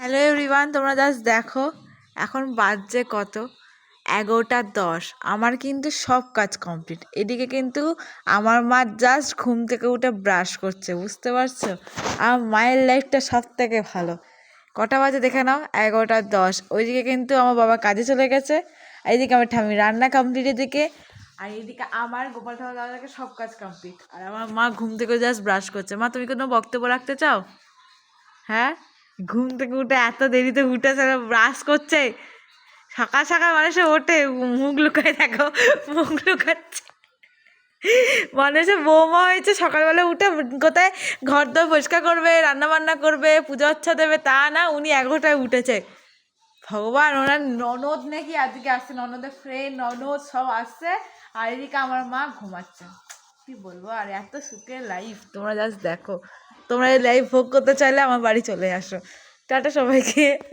Hello everyone, তোমরা just দেখো এখন বাজছে কত, 11:10। আমার কিন্তু সব কাজ কমপ্লিট। এদিকে কিন্তু আমার মা জাস্ট ঘুম থেকে উঠে ব্রাশ করছে, বুঝতে পারছো? আমার মায়ের লাইফটা সব থেকে ভালো। কটা বাজে দেখে নাও, 11:10। ওইদিকে কিন্তু আমার বাবা কাজে চলে গেছে, এইদিকে আমার ঠাম্মি রান্না কমপ্লিট এদিকে, আর এইদিকে আমার গোপাল ঠাকুর দাদাকে সব কাজ কমপ্লিট, আর আমার মা ঘুম থেকে জাস্ট ব্রাশ করছে। মা, তুমি কোনো বক্তব্য রাখতে চাও? হ্যাঁ, ঘুম থেকে উঠে এত দেরিতে উঠেছে, ব্রাশ করছে। সকাল সকাল মানুষে ওঠে, মুখ লুকায়, দেখো মুখ লুকাচ্ছে। মানুষে বৌমা হয়েছে, সকালবেলা উঠে কোথায় ঘর দর পরিষ্কার করবে, রান্না বান্না করবে, পূজা অর্চা দেবে, তা না, উনি 11টায় উঠেছে। ভগবান, ওনার ননদ নাকি আজকে আসছে, ননদের ফ্রেন্ড ননদ সব আসছে, আর এদিকে আমার মা ঘুমাচ্ছে। কি বলবো, আর এত সুখের লাইফ, তোমরা জাস্ট দেখো। তোমরা এই লাইফ ভোগ করতে চাইলে আমার বাড়ি চলে আসো। টাটা সবাইকে।